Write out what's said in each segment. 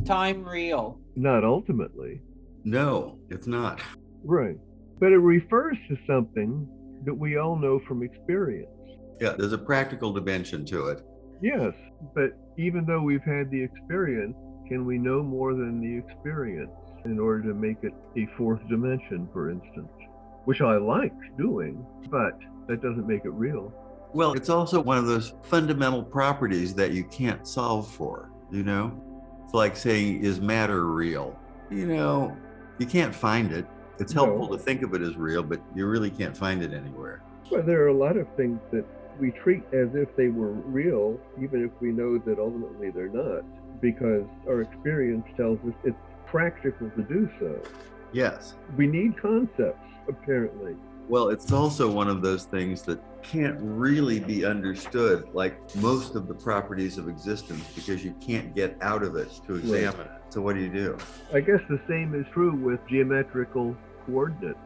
time real? Not ultimately. No, it's not. Right. But it refers to something that we all know from experience. Yeah, there's a practical dimension to it. Yes, but even though we've had the experience, can we know more than the experience in order to make it a fourth dimension, for instance? Which I like doing, but that doesn't make it real. Well, it's also one of those fundamental properties that you can't solve for, It's like saying, is matter real? You can't find it. It's helpful to think of it as real, but you really can't find it anywhere. Well, there are a lot of things that we treat as if they were real, even if we know that ultimately they're not, because our experience tells us it's practical to do so. Yes. We need concepts, apparently. Well, it's also one of those things that can't really be understood, like most of the properties of existence, because you can't get out of it to examine it. So what do? I guess the same is true with geometrical coordinates.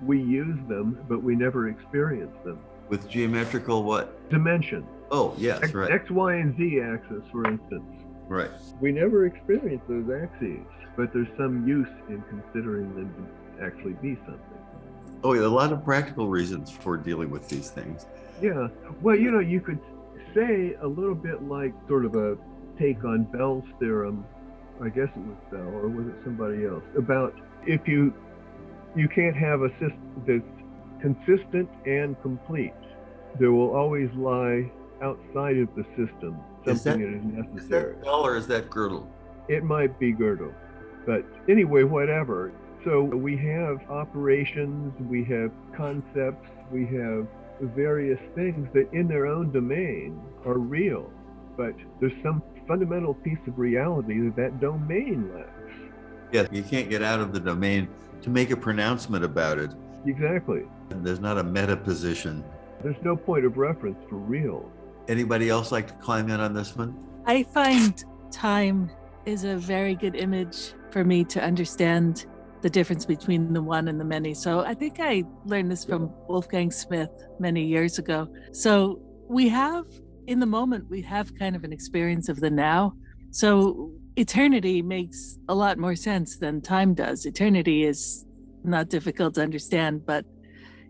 We use them, but we never experience them. With geometrical what? Dimension. Oh, yes, right. X, Y, and Z axis, for instance. Right. We never experience those axes, but there's some use in considering them to actually be something. Oh, yeah, a lot of practical reasons for dealing with these things. Yeah. Well, you could say a little bit like sort of a take on Bell's theorem, I guess it was Bell, or was it somebody else, about if you can't have a system that's consistent and complete. There will always lie outside of the system something that is necessary. Is that Bell or is that Gödel? It might be Gödel. But anyway, whatever. So we have operations, we have concepts, we have various things that in their own domain are real. But there's some fundamental piece of reality that domain lacks. Yeah, you can't get out of the domain to make a pronouncement about it. Exactly. And there's not a meta position. There's no point of reference for real. Anybody else like to climb in on this one? I find time is a very good image for me to understand the difference between the one and the many. So I think I learned this from Wolfgang Smith many years ago. So we have, in the moment, we have kind of an experience of the now. So eternity makes a lot more sense than time does. Eternity is not difficult to understand, but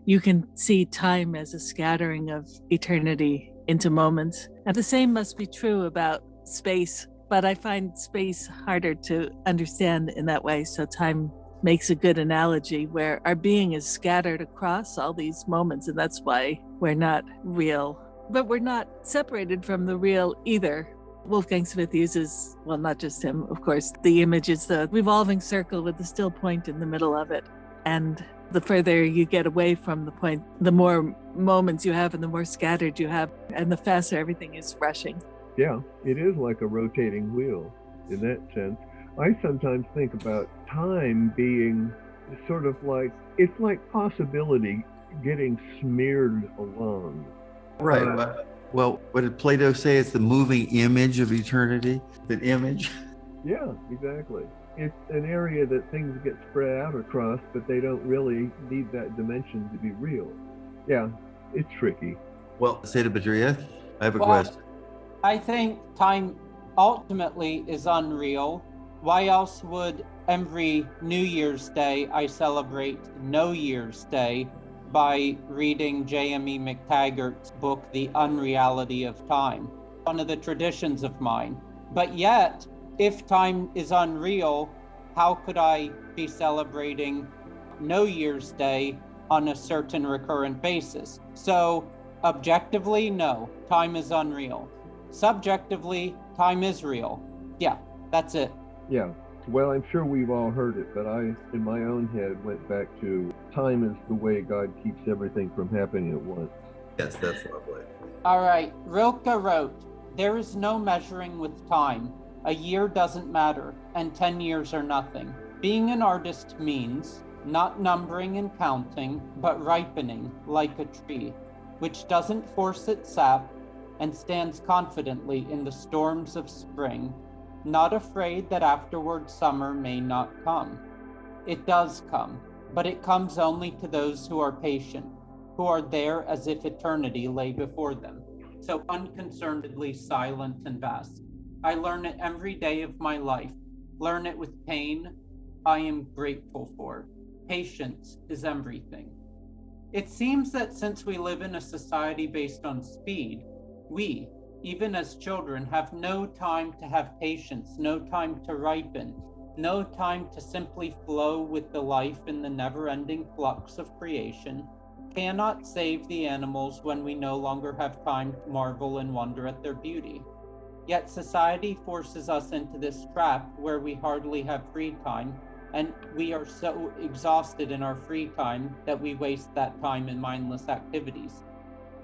you can see time as a scattering of eternity into moments. And the same must be true about space, but I find space harder to understand in that way. So time makes a good analogy where our being is scattered across all these moments, and that's why we're not real. But we're not separated from the real either. Wolfgang Smith uses, well, not just him, of course, the image is the revolving circle with the still point in the middle of it. And the further you get away from the point, the more moments you have and the more scattered you have, and the faster everything is rushing. Yeah, it is like a rotating wheel in that sense. I sometimes think about time being sort of like, it's like possibility getting smeared along. Right. Well, what did Plato say? It's the moving image of eternity, the image. Yeah, exactly. It's an area that things get spread out across, but they don't really need that dimension to be real. Yeah, it's tricky. Well, Seda Badria, I have a question. I think time ultimately is unreal. Why else would every New Year's Day I celebrate No Year's Day by reading J.M.E. McTaggart's book, The Unreality of Time, one of the traditions of mine. But yet, if time is unreal, how could I be celebrating No Year's Day on a certain recurrent basis? So, objectively, no, time is unreal. Subjectively, time is real. Yeah, that's it. Yeah. Well, I'm sure we've all heard it, but I, in my own head, went back to time is the way God keeps everything from happening at once. Yes, that's lovely. All right. Rilke wrote, "There is no measuring with time. A year doesn't matter, and 10 years are nothing. Being an artist means not numbering and counting, but ripening like a tree, which doesn't force its sap and stands confidently in the storms of spring, not afraid that afterward summer may not come. It does come, but it comes only to those who are patient, who are there as if eternity lay before them, so unconcernedly silent and vast. I learn it every day of my life. learn it with pain, I am grateful for. Patience is everything. It seems that since we live in a society based on speed, we, even as children, have no time to have patience, no time to ripen, no time to simply flow with the life in the never-ending flux of creation, cannot save the animals when we no longer have time to marvel and wonder at their beauty. Yet society forces us into this trap where we hardly have free time, and we are so exhausted in our free time that we waste that time in mindless activities.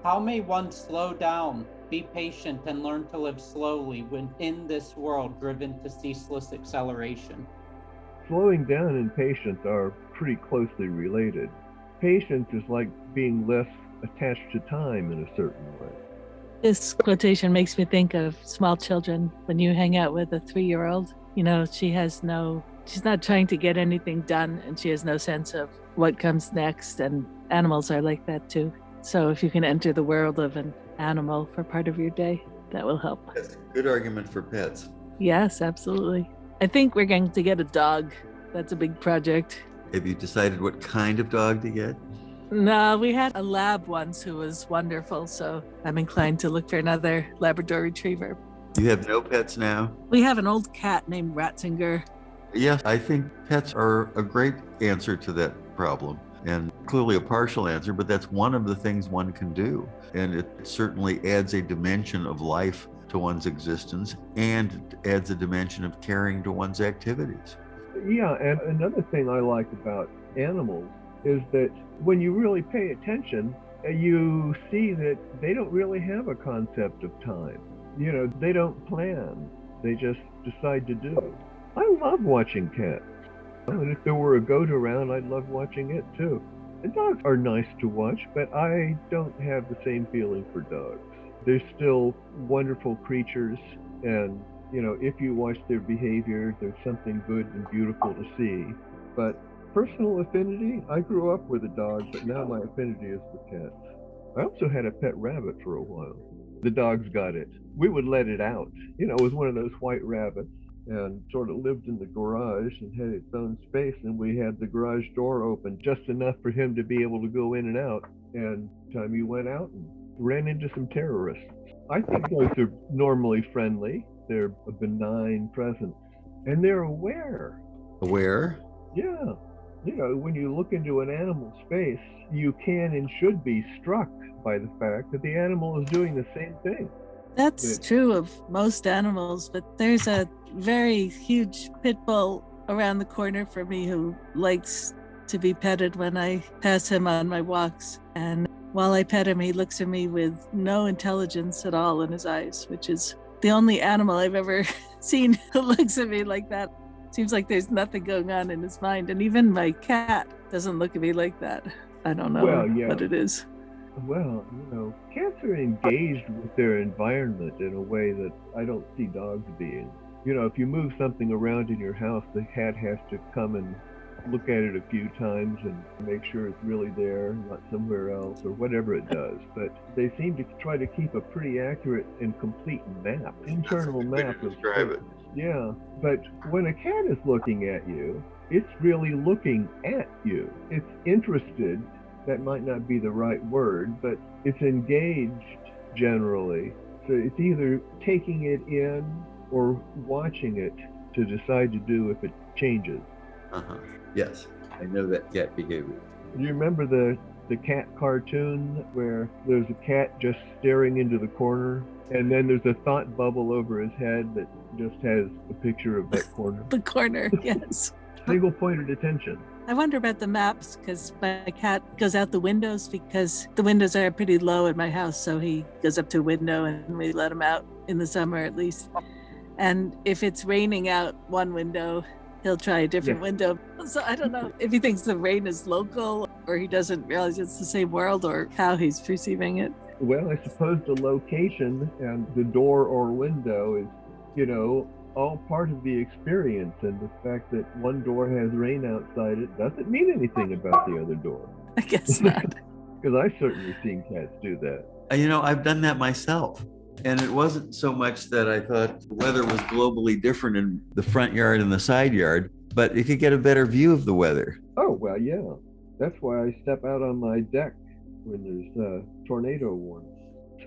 How may one slow down, be patient, and learn to live slowly when in this world driven to ceaseless acceleration? Slowing down and patience are pretty closely related. Patience is like being less attached to time in a certain way. This quotation makes me think of small children. When you hang out with a 3-year-old, she's not trying to get anything done, and she has no sense of what comes next. And animals are like that too. So if you can enter the world of an animal for part of your day, that will help. That's a good argument for pets. Yes, absolutely. I think we're going to get a dog. That's a big project. Have you decided what kind of dog to get? No, we had a lab once who was wonderful, so I'm inclined to look for another Labrador Retriever. You have no pets now? We have an old cat named Ratzinger. Yes, I think pets are a great answer to that problem, and clearly a partial answer, but that's one of the things one can do. And it certainly adds a dimension of life to one's existence and adds a dimension of caring to one's activities. Yeah, and another thing I like about animals is that when you really pay attention, you see that they don't really have a concept of time. They don't plan. They just decide to do. I love watching cats. And if there were a goat around, I'd love watching it too. And dogs are nice to watch, but I don't have the same feeling for dogs. They're still wonderful creatures, and if you watch their behavior, there's something good and beautiful to see. But personal affinity, I grew up with a dog, but now my affinity is with cats. I also had a pet rabbit for a while. The dogs got it. We would let it out. It was one of those white rabbits, and sort of lived in the garage and had its own space, and we had the garage door open just enough for him to be able to go in and out. And time he went out and ran into some terrorists. I think those are normally friendly. They're a benign presence, and they're aware. Aware? Yeah. When you look into an animal's face, you can and should be struck by the fact that the animal is doing the same thing. That's true of most animals, but there's a very huge pit bull around the corner for me who likes to be petted when I pass him on my walks. And while I pet him, he looks at me with no intelligence at all in his eyes, which is the only animal I've ever seen who looks at me like that. Seems like there's nothing going on in his mind. And even my cat doesn't look at me like that. I don't know what it is. Well, cats are engaged with their environment in a way that I don't see dogs being. If you move something around in your house, the cat has to come and look at it a few times and make sure it's really there, not somewhere else, or whatever it does. But they seem to try to keep a pretty accurate and complete map, internal map of describe it. Yeah, but when a cat is looking at you, it's really looking at you. It's interested. That might not be the right word, but it's engaged generally. So it's either taking it in or watching it to decide to do if it changes. Yes, I know that cat behavior. Do you remember the cat cartoon where there's a cat just staring into the corner, and then there's a thought bubble over his head that just has a picture of that corner? The corner, yes. Single-pointed attention. I wonder about the maps, because my cat goes out the windows because the windows are pretty low in my house. So he goes up to a window and we let him out in the summer at least. And if it's raining out one window, he'll try a different window. So I don't know if he thinks the rain is local or he doesn't realize it's the same world or how he's perceiving it. Well, I suppose the location and the door or window is, all part of the experience, and the fact that one door has rain outside it doesn't mean anything about the other door. I guess not. Because I've certainly seen cats do that. I've done that myself. And it wasn't so much that I thought the weather was globally different in the front yard and the side yard, but you could get a better view of the weather. Oh, well, yeah. That's why I step out on my deck when there's a tornado warning,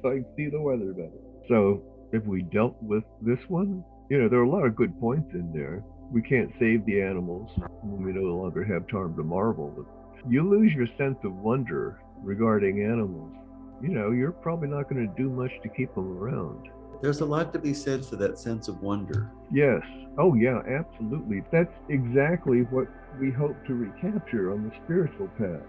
so I can see the weather better. So if we dealt with this one, there are a lot of good points in there. We can't save the animals when we no longer have time to marvel. But you lose your sense of wonder regarding animals. You're probably not going to do much to keep them around. There's a lot to be said for that sense of wonder. Yes. Oh, yeah, absolutely. That's exactly what we hope to recapture on the spiritual path.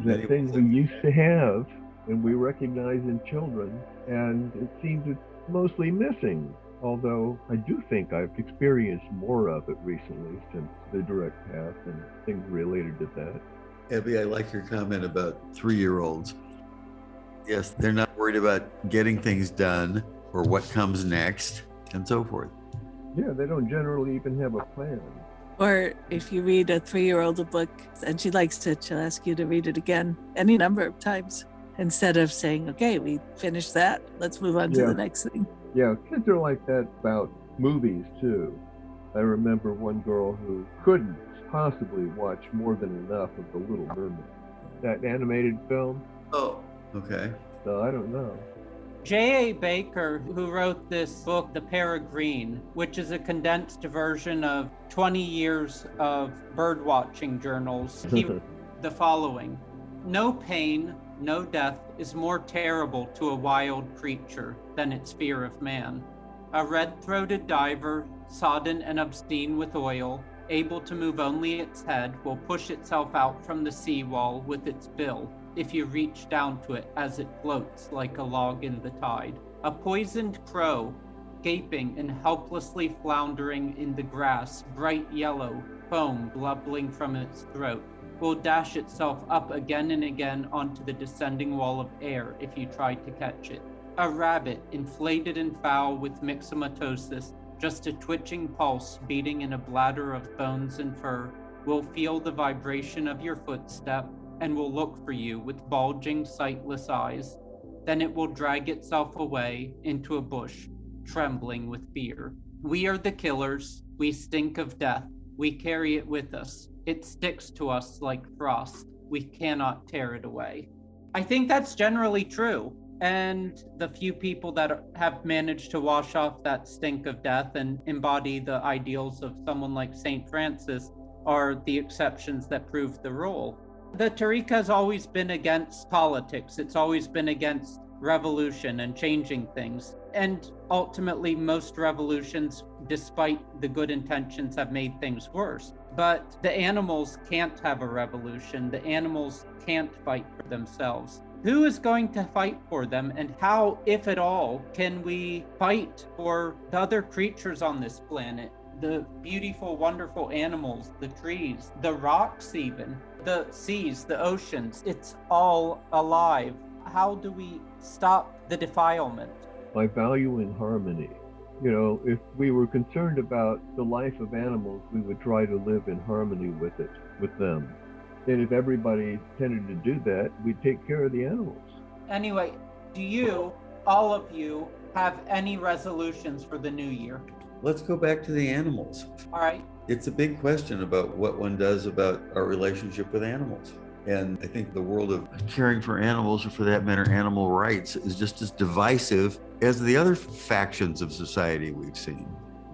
That thing we used to have and we recognize in children, and it seems it's mostly missing. Although I do think I've experienced more of it recently since the direct path and things related to that. Abby, I like your comment about 3-year-olds. Yes, they're not worried about getting things done or what comes next and so forth. Yeah, they don't generally even have a plan. Or if you read a 3-year-old a book and she likes it, she'll ask you to read it again any number of times instead of saying, okay, we finished that, let's move on to the next thing. Yeah, kids are like that about movies too. I remember one girl who couldn't possibly watch more than enough of The Little Mermaid, that animated film. Oh, okay. So I don't know. J.A. Baker, who wrote this book, The Peregrine, which is a condensed version of 20 years of birdwatching journals, he wrote the following: "No pain, no death is more terrible to a wild creature than its fear of man. A red-throated diver, sodden and obscene with oil, able to move only its head, will push itself out from the seawall with its bill, if you reach down to it as it floats like a log in the tide. A poisoned crow, gaping and helplessly floundering in the grass, bright yellow, foam bubbling from its throat, will dash itself up again and again onto the descending wall of air if you try to catch it. A rabbit, inflated and foul with myxomatosis, just a twitching pulse beating in a bladder of bones and fur, will feel the vibration of your footstep and will look for you with bulging, sightless eyes. Then it will drag itself away into a bush, trembling with fear. We are the killers. We stink of death. We carry it with us. It sticks to us like frost. We cannot tear it away." I think that's generally true. And the few people that have managed to wash off that stink of death and embody the ideals of someone like St. Francis are the exceptions that prove the rule. The Tariqa has always been against politics. It's always been against revolution and changing things. And ultimately, most revolutions, despite the good intentions, have made things worse. But the animals can't have a revolution. The animals can't fight for themselves. Who is going to fight for them, and how, if at all, can we fight for the other creatures on this planet? The beautiful, wonderful animals, the trees, the rocks even, the seas, the oceans. It's all alive. How do we stop the defilement? By valuing harmony. If we were concerned about the life of animals, we would try to live in harmony with them. And if everybody tended to do that, we'd take care of the animals. Anyway, do you, all of you, have any resolutions for the new year? Let's go back to the animals. All right. It's a big question about what one does about our relationship with animals. And I think the world of caring for animals, or for that matter, animal rights, is just as divisive as the other factions of society we've seen.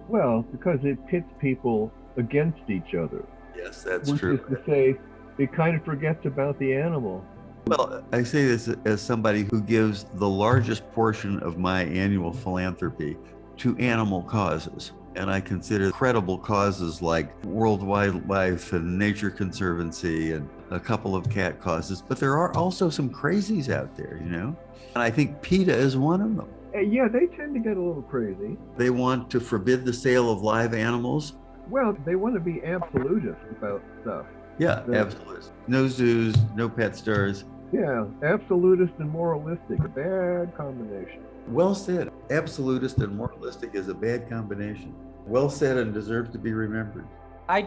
Well, because it pits people against each other. Yes, that's which true. Is to say, it kind of forgets about the animal. Well, I say this as somebody who gives the largest portion of my annual philanthropy to animal causes. And I consider credible causes like World Wildlife and Nature Conservancy and a couple of cat causes. But there are also some crazies out there, And I think PETA is one of them. Yeah, they tend to get a little crazy. They want to forbid the sale of live animals. Well, they want to be absolutist about stuff. Yeah, absolutist. No zoos, no pet stores. Yeah, absolutist and moralistic, a bad combination. Well said. Absolutist and moralistic is a bad combination. Well said and deserves to be remembered. I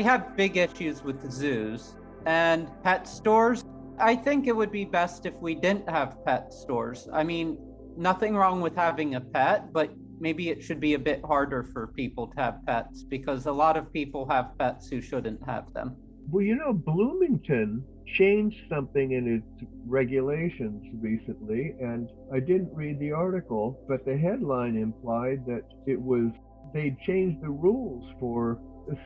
have big issues with zoos and pet stores. I think it would be best if we didn't have pet stores. I mean, nothing wrong with having a pet, but maybe it should be a bit harder for people to have pets, because a lot of people have pets who shouldn't have them. Well, Bloomington changed something in its regulations recently, and I didn't read the article, but the headline implied that they'd changed the rules for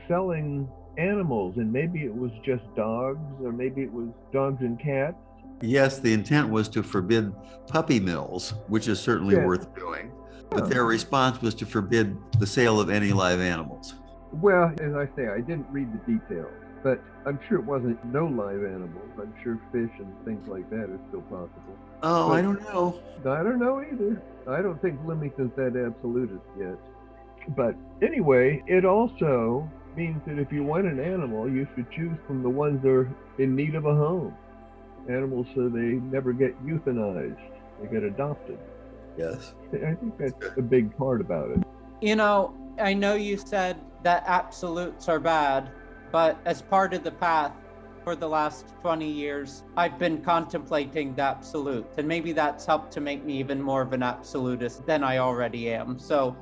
selling animals, and maybe it was just dogs, or maybe it was dogs and cats. Yes, the intent was to forbid puppy mills, which is certainly worth doing. But their response was to forbid the sale of any live animals. Well, as I say, I didn't read the details, but I'm sure it wasn't no live animals. I'm sure fish and things like that is still possible. Oh, I don't know. I don't know either. I don't think Bloomington's that absolutist yet. But anyway, it also means that if you want an animal, you should choose from the ones that are in need of a home. Animals so they never get euthanized, they get adopted. Yes. I think that's a big part about it. I know you said that absolutes are bad, but as part of the path for the last 20 years, I've been contemplating the absolute, and maybe that's helped to make me even more of an absolutist than I already am. So,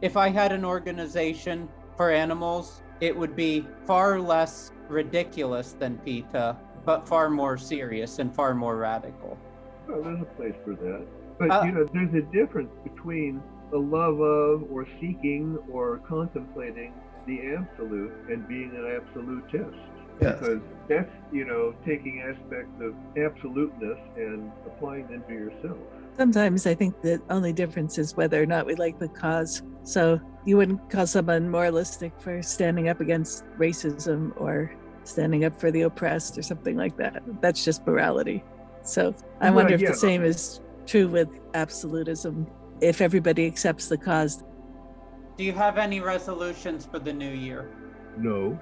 if I had an organization for animals, it would be far less ridiculous than PETA, but far more serious and far more radical. Well, there's a place for that. But, there's a difference between the love of or seeking or contemplating the absolute and being an absolutist. Yes. Because that's, taking aspects of absoluteness and applying them to yourself. Sometimes I think the only difference is whether or not we like the cause. So you wouldn't call someone moralistic for standing up against racism or standing up for the oppressed or something like that. That's just morality. So I wonder if the same is true with absolutism, if everybody accepts the cause. Do you have any resolutions for the new year? No,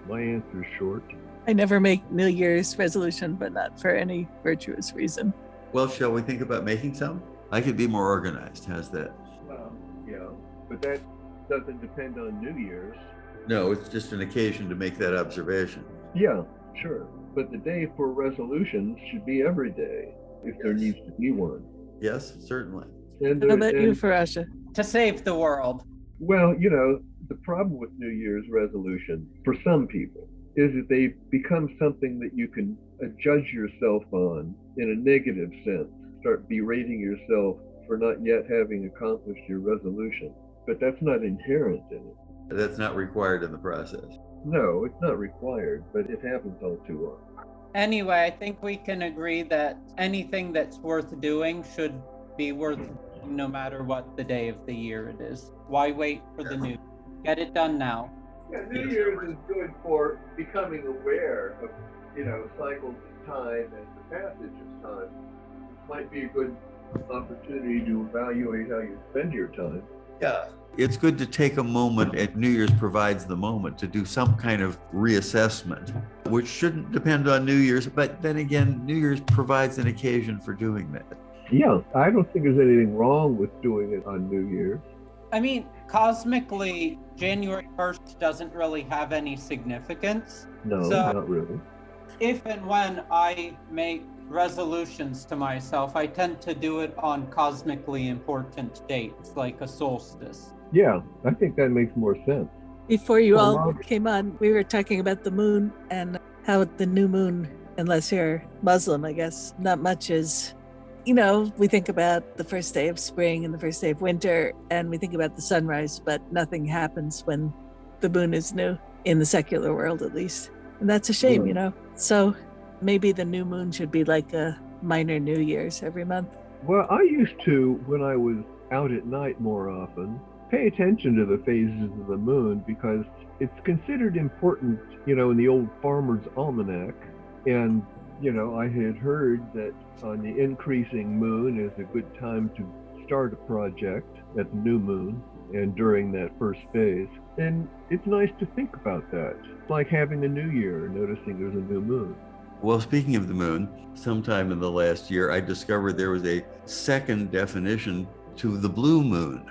my answer is short. I never make New Year's resolution, but not for any virtuous reason. Well, shall we think about making some? I could be more organized. How's that? Well, yeah, but that doesn't depend on New Year's. No, it's just an occasion to make that observation. Yeah, sure. But the day for resolutions should be every day, if there needs to be one. Yes, certainly. And how about you, Farasha? To save the world. Well, the problem with New Year's resolution, for some people, is that they become something that you can judge yourself on in a negative sense. Start berating yourself for not yet having accomplished your resolution. But that's not inherent in it. That's not required in the process. No, it's not required, but it happens all too often. Anyway, I think we can agree that anything that's worth doing should be worth doing no matter what the day of the year it is. Why wait for the new? Get it done now. Yeah, New Year's is good for becoming aware of, cycles of time and the passage of time. It might be a good opportunity to evaluate how you spend your time. Yeah. It's good to take a moment, and New Year's provides the moment to do some kind of reassessment, which shouldn't depend on New Year's, but then again, New Year's provides an occasion for doing that. Yeah, I don't think there's anything wrong with doing it on New Year's. I mean, cosmically, January 1st doesn't really have any significance. No, so not really. If and when I make resolutions to myself, I tend to do it on cosmically important dates, like a solstice. Yeah, I think that makes more sense. Before you all came on, we were talking about the moon and how the new moon, unless you're Muslim, I guess, not much is, we think about the first day of spring and the first day of winter, and we think about the sunrise, but nothing happens when the moon is new, in the secular world at least. And that's a shame, So maybe the new moon should be like a minor New Year's every month. Well, I used to, when I was out at night more often, pay attention to the phases of the moon because it's considered important, in the old Farmer's Almanac. And, I had heard that on the increasing moon is a good time to start a project at the new moon and during that first phase. And it's nice to think about that. It's like having a new year, noticing there's a new moon. Well, speaking of the moon, sometime in the last year, I discovered there was a second definition to the blue moon.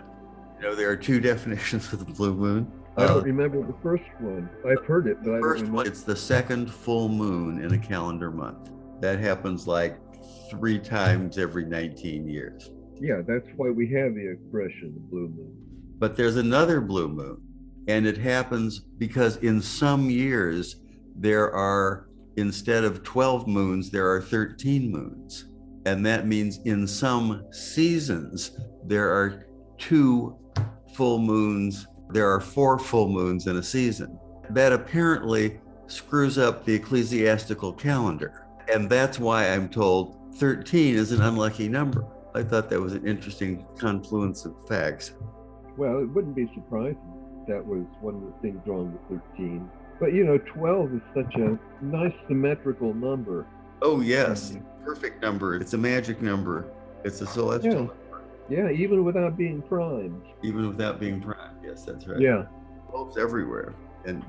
There are two definitions of the blue moon. I don't remember the first one. I've heard it, but I don't remember. It's the second full moon in a calendar month. That happens like 3 times every 19 years. Yeah, that's why we have the expression blue moon. But there's another blue moon, and it happens because in some years there are, instead of 12 moons, there are 13 moons. And that means in some seasons there are 2 full moons, there are 4 full moons in a season. That apparently screws up the ecclesiastical calendar. And that's why I'm told 13 is an unlucky number. I thought that was an interesting confluence of facts. Well, it wouldn't be surprising. That was one of the things wrong with 13. But 12 is such a nice symmetrical number. Oh, yes. Perfect number. It's a magic number. It's a celestial number. Yeah, even without being primed. Even without being primed. Yes, that's right. Yeah. 12's everywhere. And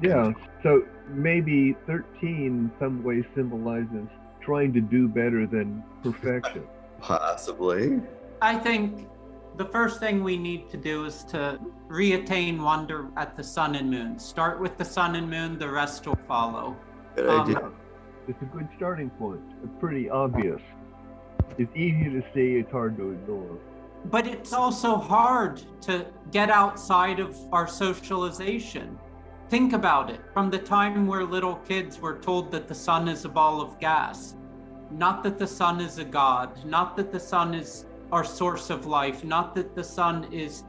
so maybe 13 in some way symbolizes trying to do better than perfection. Possibly. I think the first thing we need to do is to reattain wonder at the sun and moon. Start with the sun and moon, the rest will follow. Good idea. It's a good starting point. It's pretty obvious. It's easy to see, it's hard to ignore. But it's also hard to get outside of our socialization. Think about it. From the time we're little kids, we're told that the sun is a ball of gas. Not that the sun is a god, not that the sun is our source of life, not that the sun is,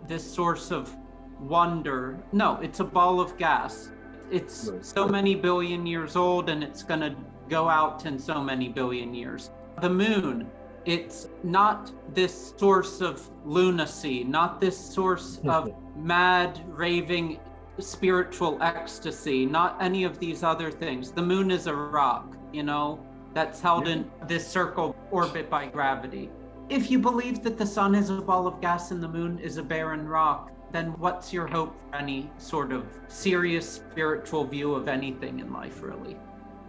this source of wonder. No, it's a ball of gas. It's so many billion years old, and it's going to go out in so many billion years. The moon, it's not this source of lunacy, not this source of mad, raving, spiritual ecstasy, not any of these other things. The moon is a rock, that's held in this circle orbit by gravity. If you believe that the sun is a ball of gas and the moon is a barren rock, then what's your hope for any sort of serious spiritual view of anything in life, really?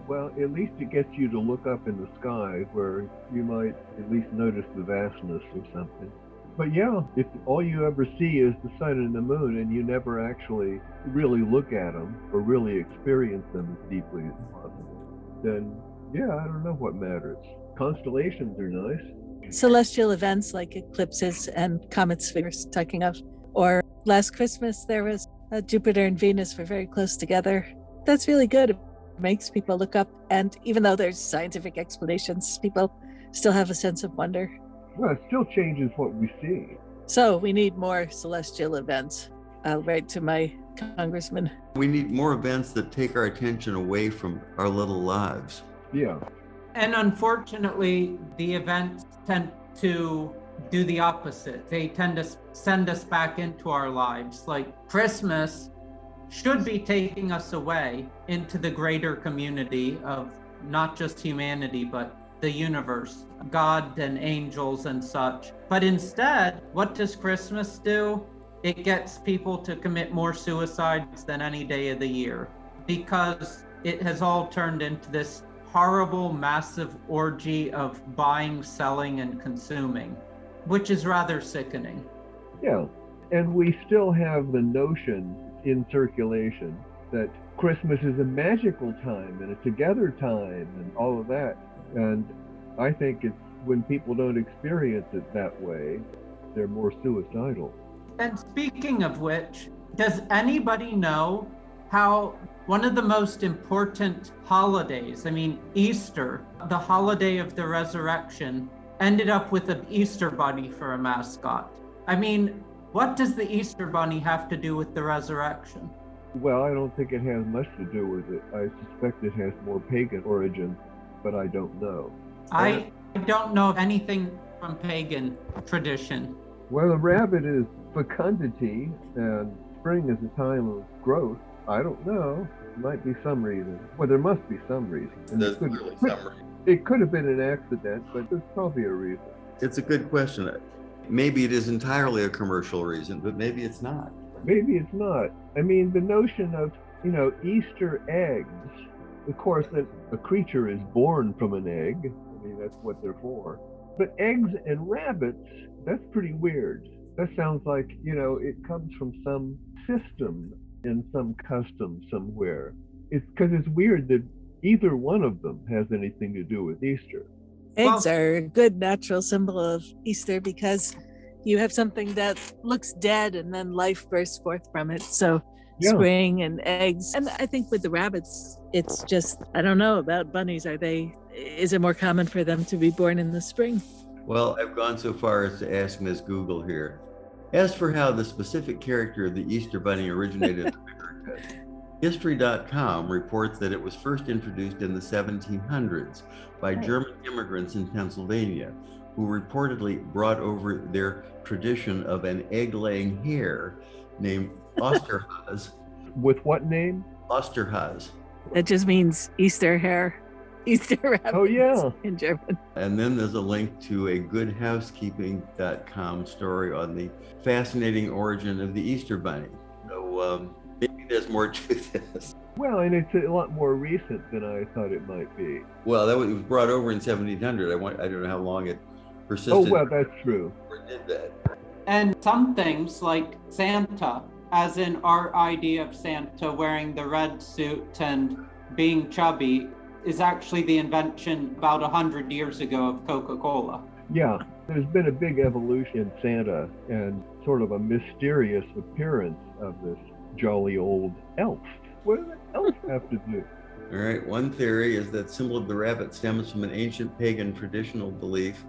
Well, at least it gets you to look up in the sky where you might at least notice the vastness of something. But yeah, if all you ever see is the sun and the moon and you never actually really look at them or really experience them as deeply as possible, then yeah, I don't know what matters. Constellations are nice. Celestial events like eclipses and comet spheres, talking of, or last Christmas there was Jupiter and Venus were very close together. That's really good. It makes people look up, and even though there's scientific explanations, people still have a sense of wonder. Well, it still changes what we see. So we need more celestial events. I'll write to my congressman. We need more events that take our attention away from our little lives. Yeah. And unfortunately, the events tend to do the opposite. They tend to send us back into our lives. Like Christmas should be taking us away into the greater community of not just humanity, but the universe, God and angels and such. But instead, what does Christmas do? It gets people to commit more suicides than any day of the year, because it has all turned into this horrible, massive orgy of buying, selling, and consuming, which is rather sickening. Yeah, and we still have the notion in circulation that Christmas is a magical time and a together time and all of that. And I think it's when people don't experience it that way, they're more suicidal. And speaking of which, does anybody know how one of the most important holidays, Easter, the holiday of the resurrection, ended up with an Easter bunny for a mascot? What does the Easter bunny have to do with the resurrection? Well, I don't think it has much to do with it. I suspect it has more pagan origin, but I don't know. I don't know anything from pagan tradition. Well, the rabbit is fecundity, and spring is a time of growth. I don't know. There might be some reason. Well, there must be some reason. There's clearly some reason. It could have been an accident, but there's probably a reason. It's a good question. Maybe it is entirely a commercial reason, but maybe it's not. Maybe it's not. The notion of, Easter eggs, of course, that a creature is born from an egg. That's what they're for. But eggs and rabbits, that's pretty weird. That sounds like, it comes from some system and some custom somewhere. It's because it's weird that either one of them has anything to do with Easter. Eggs are a good natural symbol of Easter because you have something that looks dead and then life bursts forth from it. So spring and eggs. And I think with the rabbits, it's just, I don't know about bunnies. Is it more common for them to be born in the spring? Well, I've gone so far as to ask Ms. Google here. As for how the specific character of the Easter Bunny originated in America, History.com reports that it was first introduced in the 1700s by German immigrants in Pennsylvania, who reportedly brought over their tradition of an egg-laying hare named Osterhase. With what name? Osterhase. That just means Easter hare. Easter rabbit in German. And then there's a link to a goodhousekeeping.com story on the fascinating origin of the Easter Bunny. So maybe there's more to this. Well, and it's a lot more recent than I thought it might be. Well, it was brought over in 1700. I don't know how long it persisted. Oh, well, that's true. Or did that. And some things like Santa, as in our idea of Santa wearing the red suit and being chubby, is actually the invention about 100 years ago of Coca-Cola. Yeah, there's been a big evolution in Santa and sort of a mysterious appearance of this jolly old elf. What does the elf have to do? All right, one theory is that symbol of the rabbit stems from an ancient pagan traditional belief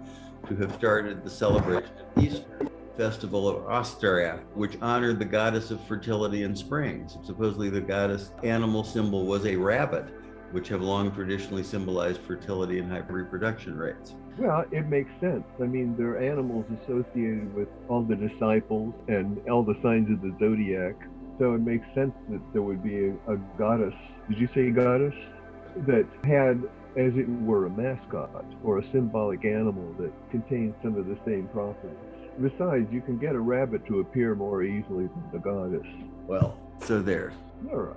to have started the celebration of Easter, festival of Osteria, which honored the goddess of fertility and spring. So supposedly the goddess animal symbol was a rabbit, which have long traditionally symbolized fertility and high reproduction rates. Well, it makes sense. I mean, they're animals associated with all the disciples and all the signs of the zodiac. So it makes sense that there would be a goddess, did you say goddess? That had, as it were, a mascot or a symbolic animal that contains some of the same properties. Besides, you can get a rabbit to appear more easily than the goddess. Well, so there. All right.